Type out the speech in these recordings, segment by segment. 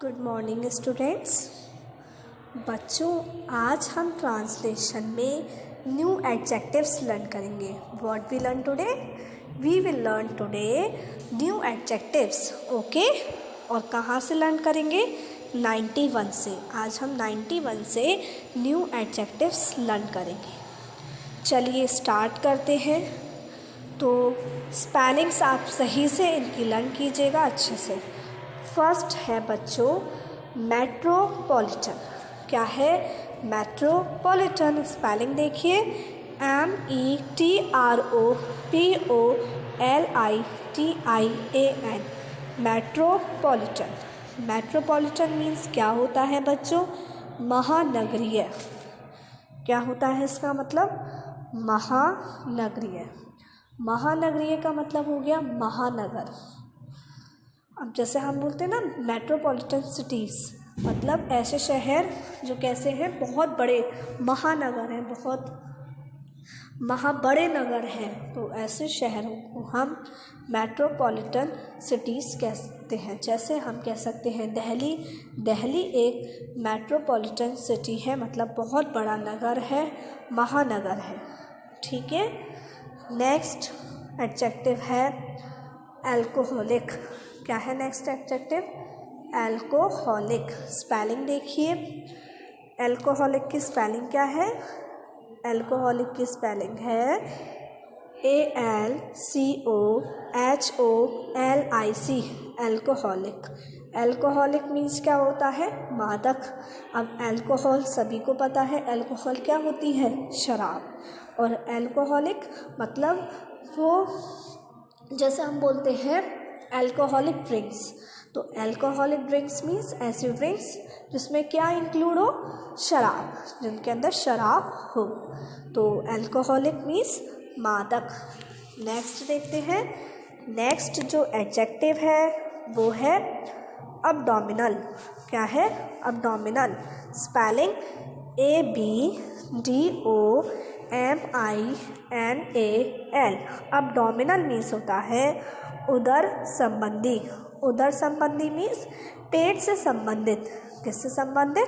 Good morning students. बच्चों, आज हम ट्रांसलेशन में न्यू एडजेक्टिव्स लर्न करेंगे। What we learn today? We will learn today new adjectives. Okay, और कहाँ से लर्न करेंगे? 91 से। आज हम 91 से न्यू एडजेक्टिव्स लर्न करेंगे। चलिए स्टार्ट करते हैं। तो स्पेलिंग्स आप सही से इनकी लर्न कीजिएगा अच्छे से। फर्स्ट है बच्चों मेट्रोपॉलिटन। क्या है? मेट्रोपॉलिटन। स्पेलिंग देखिए, METROPOLITIAN। मेट्रोपॉलिटन। मेट्रोपॉलिटन मीन्स क्या होता है बच्चों? महानगरीय। क्या होता है इसका मतलब? महानगरीय। महानगरीय का मतलब हो गया महानगर। अब जैसे हम बोलते हैं ना मेट्रोपॉलिटन सिटीज़, मतलब ऐसे शहर जो कैसे हैं, बहुत बड़े महानगर हैं, बहुत महाबड़े नगर हैं। तो ऐसे शहरों को हम मेट्रोपॉलिटन सिटीज़ कहते हैं। जैसे हम कह सकते हैं दिल्ली। दिल्ली एक मेट्रोपॉलिटन सिटी है, मतलब बहुत बड़ा नगर है, महानगर है। ठीक है। नेक्स्ट एडजेक्टिव है अल्कोहलिक। क्या है नेक्स्ट एडजेक्टिव? अल्कोहलिक। स्पेलिंग देखिए, अल्कोहलिक की स्पेलिंग क्या है? अल्कोहलिक की स्पेलिंग है ALCOHOLIC। अल्कोहलिक। अल्कोहलिक मीन्स क्या होता है? मादक। अब अल्कोहल सभी को पता है, अल्कोहल क्या होती है? शराब। और अल्कोहलिक मतलब वो, जैसे हम बोलते हैं अल्कोहलिक ड्रिंक्स। तो अल्कोहलिक ड्रिंक्स मीन्स ऐसी ड्रिंक्स जिसमें क्या इंक्लूड हो? शराब, जिनके अंदर शराब हो। तो अल्कोहलिक मीन्स मादक। नेक्स्ट देखते हैं। नेक्स्ट जो एडजेक्टिव है वो है अबडोमिनल। क्या है? Abdominal. Spelling ABDOMINAL। Abdominal means होता है उदर संबंधी। उदर संबंधी मीन्स पेट से संबंधित। किससे संबंधित?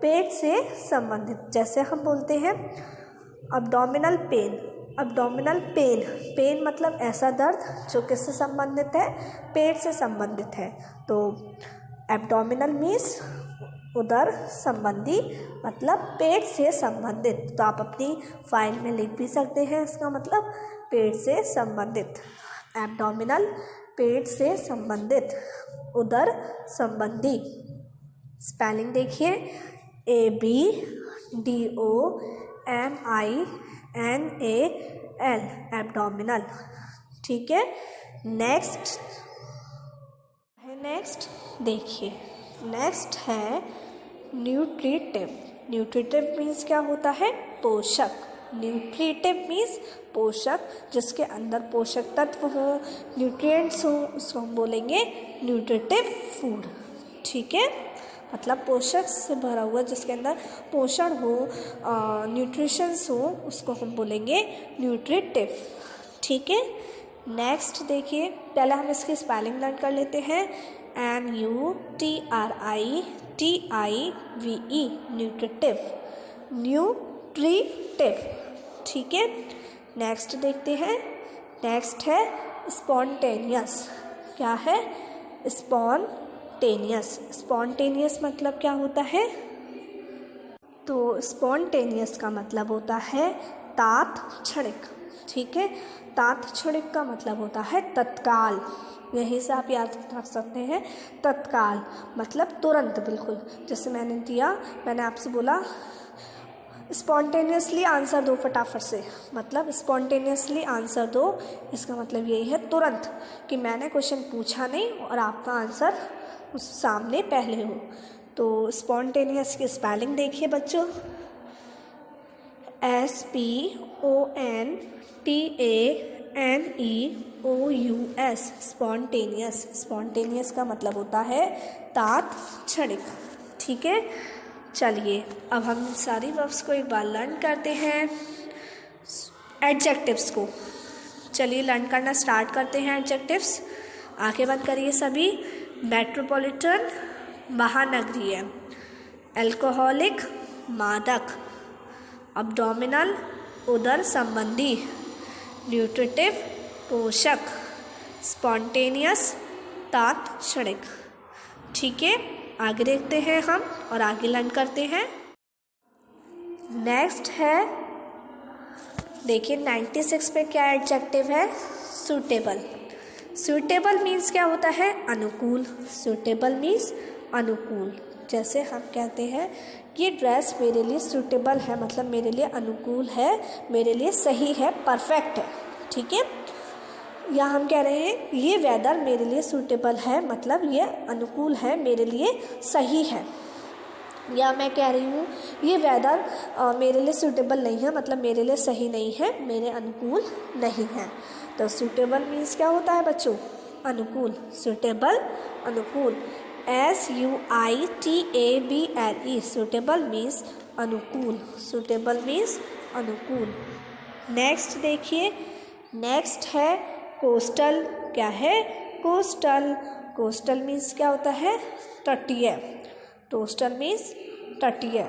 पेट से संबंधित। जैसे हम बोलते हैं abdominal pain. Abdominal pain, pain मतलब ऐसा दर्द जो किससे संबंधित है? पेट से संबंधित है। तो एब्डोमिनल मीन्स उदर संबंधी, मतलब पेट से संबंधित। तो आप अपनी फाइल में लिख भी सकते हैं इसका मतलब पेट से संबंधित। एब्डोमिनल पेट से संबंधित, उदर संबंधी। स्पेलिंग देखिए, ABDOMINAL। एब्डोमिनल। ठीक है। नेक्स्ट देखिए, नेक्स्ट है न्यूट्रिटिव। न्यूट्रिटिव मीन्स क्या होता है? पोषक। न्यूट्रिटिव मीन्स पोषक, जिसके अंदर पोषक तत्व हो, न्यूट्रिएंट्स हो, उसको हम बोलेंगे न्यूट्रिटिव फूड। ठीक है, मतलब पोषक से भरा हुआ, जिसके अंदर पोषण हो, न्यूट्रिशंस हो, उसको हम बोलेंगे न्यूट्रिटिव। ठीक है। नेक्स्ट देखिए, पहले हम इसकी स्पेलिंग लर्न कर लेते हैं। NUTRITIVE। न्यूट्रिटिव। न्यूट्रिटिव। ठीक है। नेक्स्ट देखते हैं। नेक्स्ट है स्पॉन्टेनियस। क्या है? स्पॉन्टेनियस। स्पॉन्टेनियस मतलब क्या होता है? तो स्पॉन्टेनियस का मतलब होता है तात्क्षणिक। ठीक है। तात्क्षणिक का मतलब होता है तत्काल। यहीं से आप याद रख सकते हैं, तत्काल मतलब तुरंत, बिल्कुल। जैसे मैंने आपसे बोला स्पॉन्टेनियसली आंसर दो फटाफट से, मतलब स्पॉन्टेनियसली आंसर दो, इसका मतलब यही है तुरंत, कि मैंने क्वेश्चन पूछा नहीं और आपका आंसर उस सामने पहले हो। तो स्पॉन्टेनियस की स्पेलिंग देखिए बच्चों, SPONTANEOUS। स्पॉन्टेनियस। स्पॉन्टेनियस का मतलब होता है तात्क्षणिक। ठीक है। चलिए अब हम सारी वर्ब्स को एक बार लर्न करते हैं, एडजेक्टिव्स को। चलिए लर्न करना स्टार्ट करते हैं एडजेक्टिव्स। आंखें बंद करिए सभी। मेट्रोपॉलिटन महानगरीय, अल्कोहलिक मादक, अब्डोमिनल उदर संबंधी, न्यूट्रिटिव पोषक, स्पॉन्टेनियस तात्क्षणिक। ठीक है, आगे देखते हैं हम और आगे लर्न करते हैं। नेक्स्ट है, देखिए 96 पे क्या एडजेक्टिव है, सूटेबल। सूटेबल मीन्स क्या होता है, अनुकूल। सूटेबल मीन्स अनुकूल। जैसे हम कहते हैं ये ड्रेस मेरे लिए सूटेबल है, मतलब मेरे लिए अनुकूल है, मेरे लिए सही है, परफेक्ट है। ठीक है, या हम कह रहे हैं ये वेदर मेरे लिए सूटेबल है, मतलब ये अनुकूल है, मेरे लिए सही है। या मैं कह रही हूँ ये वेदर मेरे लिए सूटेबल नहीं है, मतलब मेरे लिए सही नहीं है, मेरे अनुकूल नहीं है। तो सूटेबल मीन्स क्या होता है बच्चों, अनुकूल। सूटेबल अनुकूल, SUITABLE, सूटेबल मीन्स अनुकूल। सूटेबल मीन्स अनुकूल। नेक्स्ट देखिए, नेक्स्ट है कोस्टल। क्या है, कोस्टल। कोस्टल मीन्स क्या होता है, तटीय। कोस्टल मीन्स तटीय।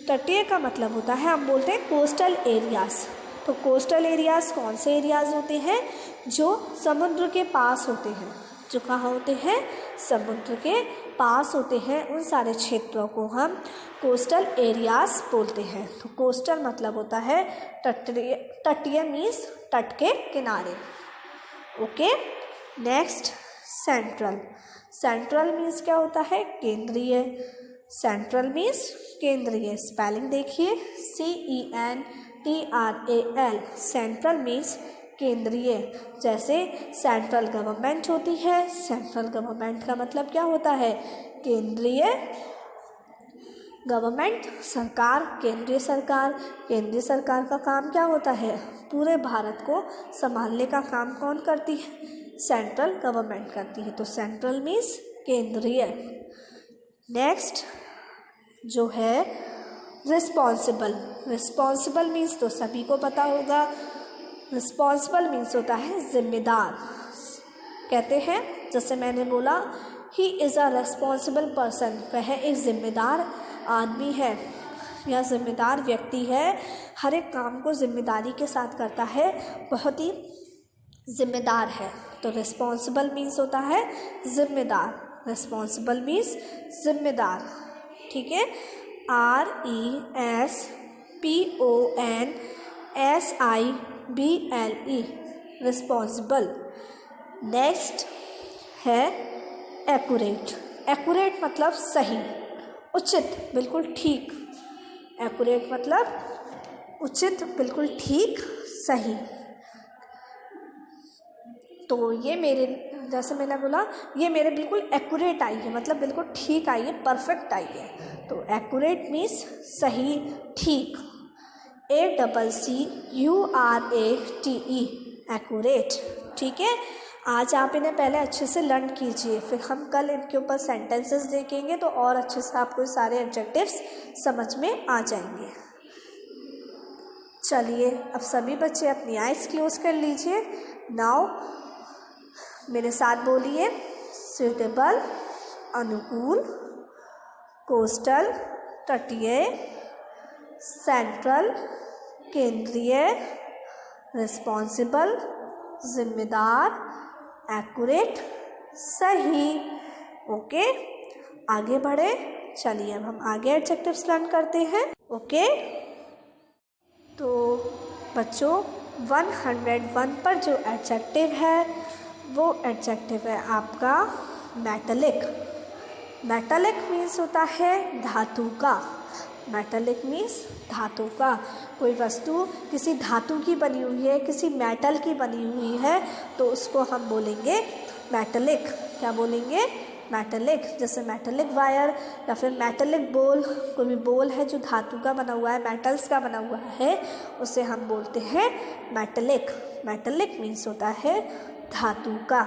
तटीय का मतलब होता है, हम बोलते हैं कोस्टल एरियाज। तो कोस्टल एरियाज कौन से एरियाज होते हैं, जो समुद्र के पास होते हैं। जो कहाँ होते हैं, समुद्र के पास होते हैं, उन सारे क्षेत्रों को हम कोस्टल एरियाज बोलते हैं। तो कोस्टल मतलब होता है तटीय। तटीय मीन्स तट के किनारे। Okay, next central. Central means क्या होता है, केंद्रीय। सेंट्रल मीन्स केंद्रीय। स्पेलिंग देखिए, CENTRAL। सेंट्रल मीन्स केंद्रीय। जैसे सेंट्रल गवर्नमेंट होती है, सेंट्रल गवर्नमेंट का मतलब क्या होता है, केंद्रीय गवर्नमेंट, सरकार, केंद्रीय सरकार। केंद्रीय सरकार का काम क्या होता है, पूरे भारत को संभालने का काम कौन करती है, सेंट्रल गवर्नमेंट करती है। तो सेंट्रल मीन्स केंद्रीय। नेक्स्ट जो है रिस्पॉन्सिबल। रिस्पॉन्सिबल मीन्स तो सभी को पता होगा। रिस्पॉन्सिबल मीन्स होता है जिम्मेदार। कहते हैं, जैसे मैंने बोला, he is a responsible person, वह एक जिम्मेदार आदमी है या जिम्मेदार व्यक्ति है, हर एक काम को जिम्मेदारी के साथ करता है, बहुत ही जिम्मेदार है। तो रिस्पॉन्सिबल मीन्स होता है जिम्मेदार। रिस्पॉन्सिबल मीन्स जिम्मेदार। ठीक है, RESPONSIBLE, रिस्पॉन्सिबल। नेक्स्ट है एक्यूरेट। एक्यूरेट मतलब सही, उचित, बिल्कुल ठीक। एक्यूरेट मतलब उचित, बिल्कुल ठीक, सही। तो ये मेरे, जैसे मैंने बोला, ये मेरे बिल्कुल एक्यूरेट आई है, मतलब बिल्कुल ठीक आई है, परफेक्ट आई है। तो एक्यूरेट मीन्स सही, ठीक। ACCURATE, accurate. ठीक है, आज आप इन्हें पहले अच्छे से लर्न कीजिए, फिर हम कल इनके ऊपर सेंटेंसेस देखेंगे तो और अच्छे से आपको सारे एडजेक्टिव्स समझ में आ जाएंगे। चलिए, अब सभी बच्चे अपनी आइज़ क्लोज कर लीजिए। नाउ मेरे साथ बोलिए, सूटेबल अनुकूल, कोस्टल तटीय, सेंट्रल केंद्रीय, रिस्पॉन्सिबल जिम्मेदार, एक्यूरेट सही। ओके, आगे बढ़े। चलिए अब हम आगे एडजेक्टिव्स लर्न करते हैं। ओके, तो बच्चों 101 पर जो एडजेक्टिव है वो एडजेक्टिव है आपका मेटालिक। मेटालिक मीन्स होता है धातु का। मेटालिक मीन्स धातु का। कोई वस्तु किसी धातु की बनी हुई है, किसी मेटल की बनी हुई है, तो उसको हम बोलेंगे मेटालिक। क्या बोलेंगे, मेटालिक। जैसे मेटालिक वायर या फिर मेटालिक बोल, कोई भी बोल है जो धातु का बना हुआ है, मेटल्स का बना हुआ है, उसे हम बोलते हैं मेटालिक। मेटालिक मीन्स होता है धातु का।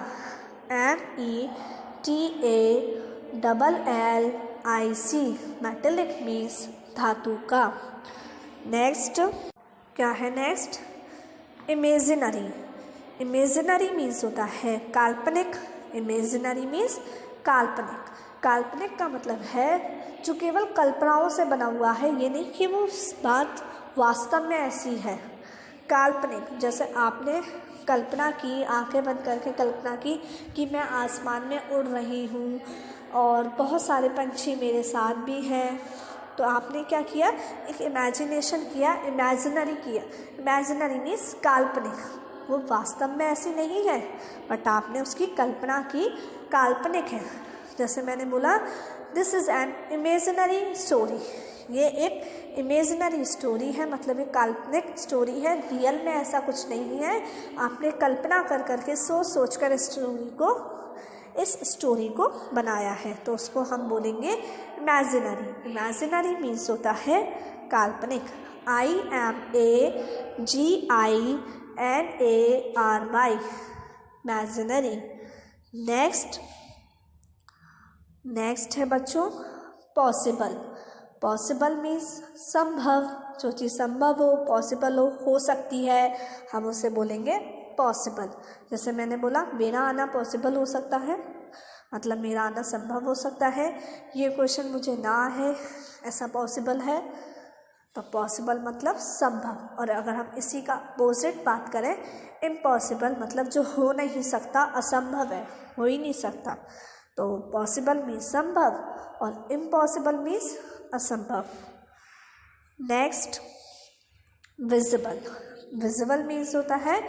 METALLIC, मेटालिक मीन्स धातु का। नेक्स्ट क्या है, नेक्स्ट इमेजिनरी। इमेजिनरी मीन्स होता है काल्पनिक इमेजिनरी मीन्स काल्पनिक। काल्पनिक का मतलब है जो केवल कल्पनाओं से बना हुआ है, ये नहीं कि वो बात वास्तव में ऐसी है। काल्पनिक, जैसे आपने कल्पना की, आंखें बंद करके कल्पना की कि मैं आसमान में उड़ रही हूँ और बहुत सारे पंछी मेरे साथ भी हैं, तो आपने क्या किया, एक इमेजिनेशन किया, इमेजिनरी किया। इमेजिनरी मीन्स काल्पनिक, वो वास्तव में ऐसी नहीं है बट आपने उसकी कल्पना की, काल्पनिक है। जैसे मैंने बोला this is an imaginary story, ये एक इमेजिनरी स्टोरी है, मतलब एक काल्पनिक स्टोरी है, रियल में ऐसा कुछ नहीं है। आपने कल्पना कर करके सोच कर इस स्टोरी को बनाया है, तो उसको हम बोलेंगे इमेजिनरी। इमेजिनरी मीन्स होता है काल्पनिक। IMAGINARY, imaginary. नेक्स्ट है बच्चों पॉसिबल। पॉसिबल मीन्स संभव, जो चीज़ संभव हो, पॉसिबल हो सकती है, हम उसे बोलेंगे पॉसिबल। जैसे मैंने बोला मेरा आना पॉसिबल हो सकता है, मतलब मेरा आना संभव हो सकता है। ये क्वेश्चन मुझे ना है, ऐसा पॉसिबल है, तो पॉसिबल मतलब संभव। और अगर हम इसी का अपोजिट बात करें, इम्पॉसिबल मतलब जो हो नहीं सकता, असंभव है, हो ही नहीं सकता। तो पॉसिबल मीन्स संभव और इम्पॉसिबल मीन्स असंभव। Next visible. विजिबल मीन्स होता है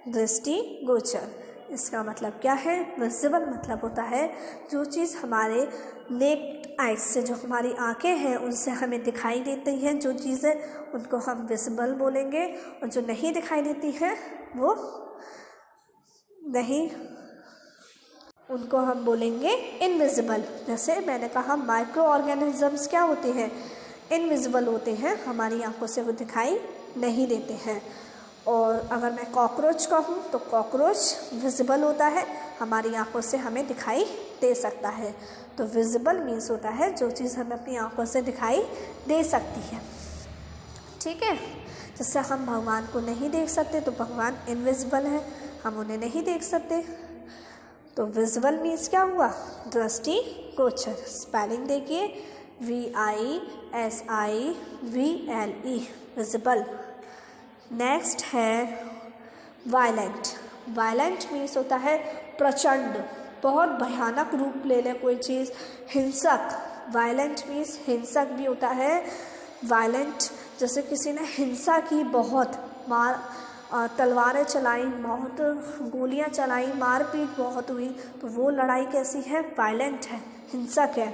दृष्टिगोचर। इसका मतलब क्या है, विजिबल मतलब होता है जो चीज़ हमारे नेक्ड आइज से, जो हमारी आंखें हैं उनसे हमें दिखाई देती हैं, जो चीज़ें उनको हम विजिबल बोलेंगे, और जो नहीं दिखाई देती हैं वो नहीं, उनको हम बोलेंगे इनविजिबल। जैसे मैंने कहा माइक्रो ऑर्गेनिजम्स क्या होते हैं, इनविजिबल होते हैं, हमारी आंखों से वो दिखाई नहीं देते हैं। और अगर मैं कॉकरोच कहूँ तो कॉकरोच विजिबल होता है, हमारी आंखों से हमें दिखाई दे सकता है। तो विजिबल मीन्स होता है जो चीज़ हमें अपनी आंखों से दिखाई दे सकती है, ठीक है। जैसे हम भगवान को नहीं देख सकते तो भगवान इनविजिबल है, हम उन्हें नहीं देख सकते। तो विजिबल मीन्स क्या हुआ, दृष्टिगोचर। स्पेलिंग देखिए VISIVLE, विजिबल। नेक्स्ट है वायलेंट। वायलेंट मीन्स होता है प्रचंड, बहुत भयानक रूप ले ले कोई चीज़, हिंसक। वायलेंट मीन्स हिंसक भी होता है। वायलेंट जैसे किसी ने हिंसा की, बहुत तलवारें चलाई, बहुत गोलियां चलाई, मारपीट बहुत हुई, तो वो लड़ाई कैसी है, वायलेंट है, हिंसक है।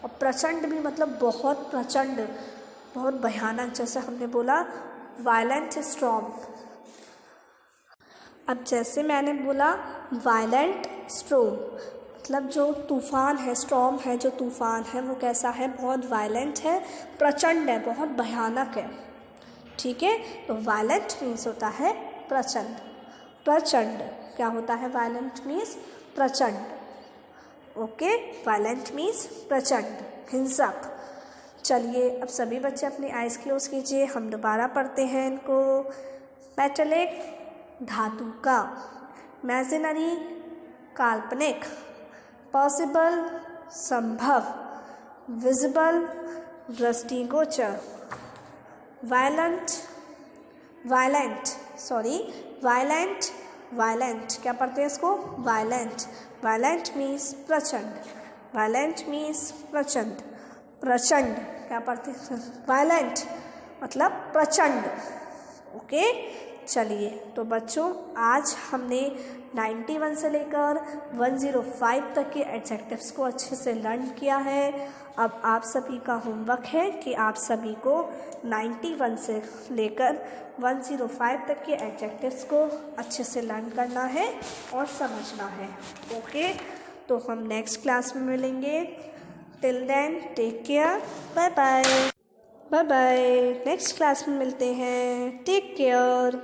और प्रचंड भी मतलब बहुत प्रचंड, बहुत भयानक, जैसे हमने बोला वायलेंट स्टॉर्म। अब जैसे मैंने बोला वायलेंट स्टॉर्म मतलब जो तूफ़ान है, स्टॉर्म है, जो तूफ़ान है वो कैसा है, बहुत वायलेंट है, प्रचंड है, बहुत भयानक है, ठीक है। तो वायलेंट मीन्स होता है प्रचंड। प्रचंड क्या होता है, वायलेंट मीन्स प्रचंड, ओके। वायलेंट मीन्स प्रचंड, हिंसक। चलिए अब सभी बच्चे अपनी आइज़ क्लोज कीजिए, हम दोबारा पढ़ते हैं इनको। मेटेलिक धातु का, इमेजिनरी काल्पनिक, पॉसिबल संभव, विजिबल दृष्टिगोचर, वायलेंट क्या पढ़ते हैं इसको, वायलेंट। वायलेंट मीन्स प्रचंड, वायलेंट मीन्स प्रचंड, प्रचंड क्या पढ़ते हैं, वायलेंट मतलब प्रचंड, ओके। चलिए तो बच्चों आज हमने 91 से लेकर 105 तक के एडजेक्टिव्स को अच्छे से लर्न किया है। अब आप सभी का होमवर्क है कि आप सभी को 91 से लेकर 105 तक के एडजेक्टिव्स को अच्छे से लर्न करना है और समझना है, ओके। तो हम नेक्स्ट क्लास में मिलेंगे। Till then take care, bye bye. Bye bye, next class में मिलते हैं, टेक केयर।